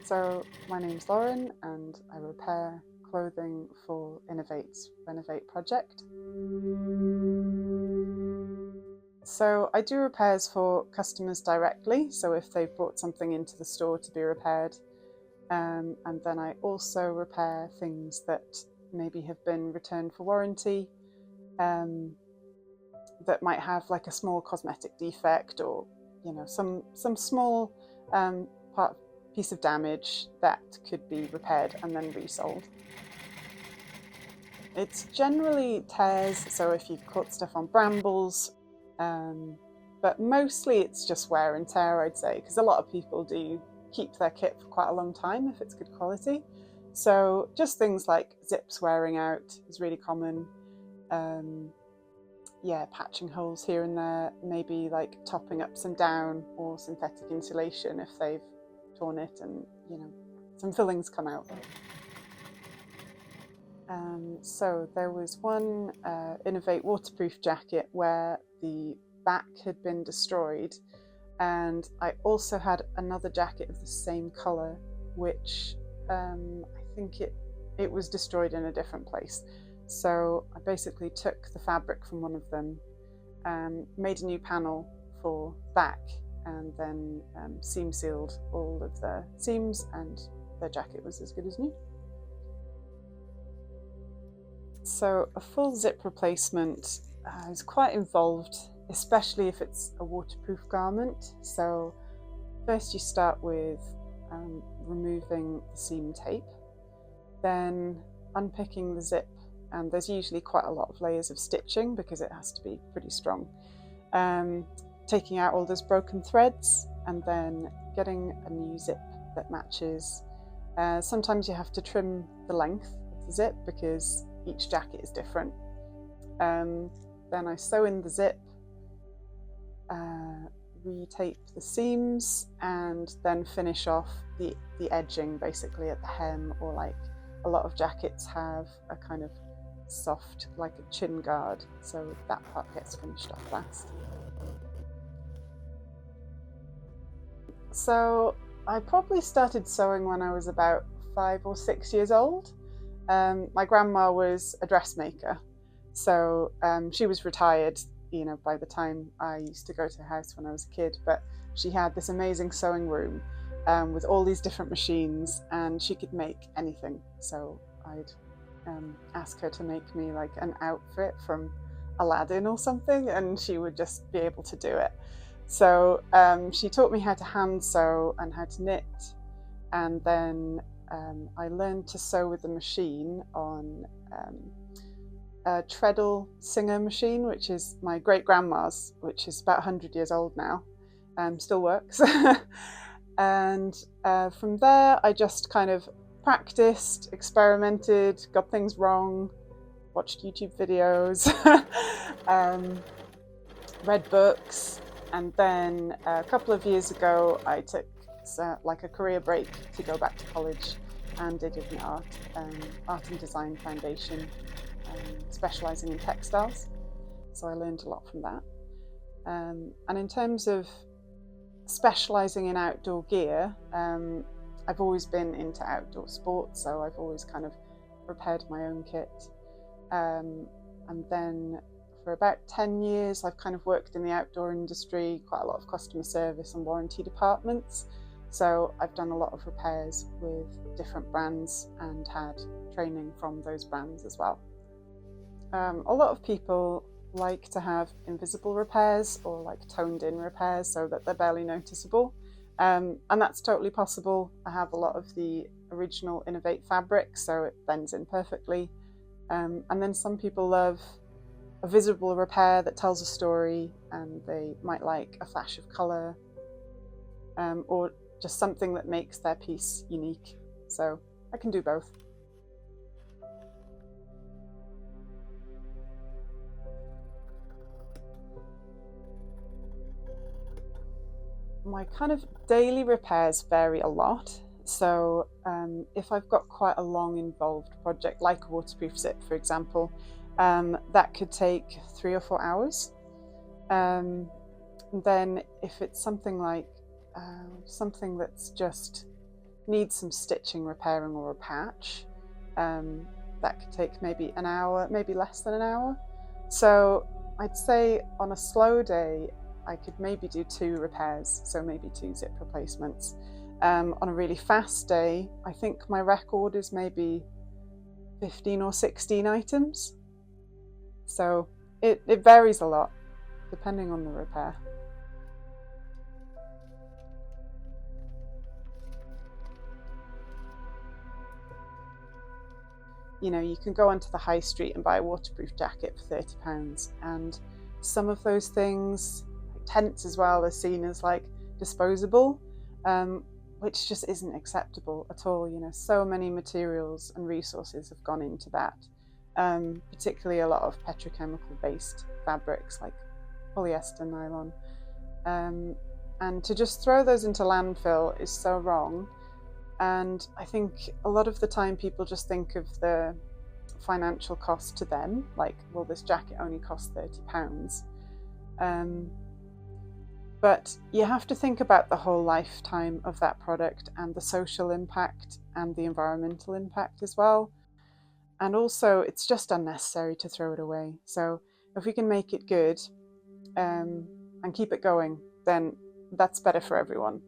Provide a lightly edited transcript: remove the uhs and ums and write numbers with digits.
So my name's Lauren and I repair clothing for INOV8's RENOV8 project. So I do repairs for customers directly, so if they've brought something into the store to be repaired, and then I also repair things that maybe have been returned for warranty, that might have like a small cosmetic defect or some small piece of damage that could be repaired and then resold. It's generally tears, so if you've caught stuff on brambles, but mostly it's just wear and tear, I'd say, because a lot of people do keep their kit for quite a long time if it's good quality. So just things like zips wearing out is really common. Patching holes here and there, maybe like topping up some down or synthetic insulation if they've torn it and some fillings come out. So there was one INOV8 waterproof jacket where the back had been destroyed, and I also had another jacket of the same colour which I think it was destroyed in a different place. So I basically took the fabric from one of them, made a new panel for back, and then seam sealed all of the seams, and the jacket was as good as new. So a full zip replacement is quite involved, especially if it's a waterproof garment. So first you start with removing the seam tape, then unpicking the zip, and there's usually quite a lot of layers of stitching because it has to be pretty strong. Taking out all those broken threads and then getting a new zip that matches. Sometimes you have to trim the length of the zip because each jacket is different. Then I sew in the zip, retape the seams, and then finish off the edging basically at the hem, or like a lot of jackets have a kind of soft, like a chin guard, so that part gets finished off last. So I probably started sewing when I was about 5 or 6 years old. My grandma was a dressmaker, so she was retired by the time I used to go to her house when I was a kid, but she had this amazing sewing room with all these different machines, and she could make anything. So I'd ask her to make me like an outfit from Aladdin or something, and she would just be able to do it. So she taught me how to hand sew and how to knit, and then I learned to sew with the machine on a treadle Singer machine, which is my great-grandma's, which is about 100 years old now, still works. And from there I just kind of practiced, experimented, got things wrong, watched YouTube videos, read books, and then a couple of years ago I took like a career break to go back to college and did an art and design foundation, specialising in textiles. So I learned a lot from that. And in terms of specialising in outdoor gear, I've always been into outdoor sports, so I've always kind of repaired my own kit. And then for about 10 years, I've kind of worked in the outdoor industry, quite a lot of customer service and warranty departments. So I've done a lot of repairs with different brands and had training from those brands as well. A lot of people like to have invisible repairs or like toned in repairs so that they're barely noticeable. And that's totally possible. I have a lot of the original INOV8 fabric, so it blends in perfectly. And then some people love a visible repair that tells a story, and they might like a flash of colour, or just something that makes their piece unique. So I can do both. My kind of daily repairs vary a lot. So if I've got quite a long involved project, like a waterproof zip, for example, that could take 3 or 4 hours. Then if it's something like something that's just needs some stitching, repairing, or a patch, that could take maybe an hour, maybe less than an hour. So I'd say on a slow day, I could maybe do 2 repairs, so maybe 2 zip replacements. On a really fast day, I think my record is maybe 15 or 16 items. So it varies a lot, depending on the repair. You know, you can go onto the high street and buy a waterproof jacket for £30, and some of those things, like tents as well, are seen as like disposable, which just isn't acceptable at all. You know, so many materials and resources have gone into that, particularly a lot of petrochemical based fabrics like polyester, nylon, and to just throw those into landfill is so wrong. And I think a lot of the time people just think of the financial cost to them, like, well, this jacket only costs £30. But you have to think about the whole lifetime of that product and the social impact and the environmental impact as well. And also, it's just unnecessary to throw it away. So if we can make it good and keep it going, then that's better for everyone.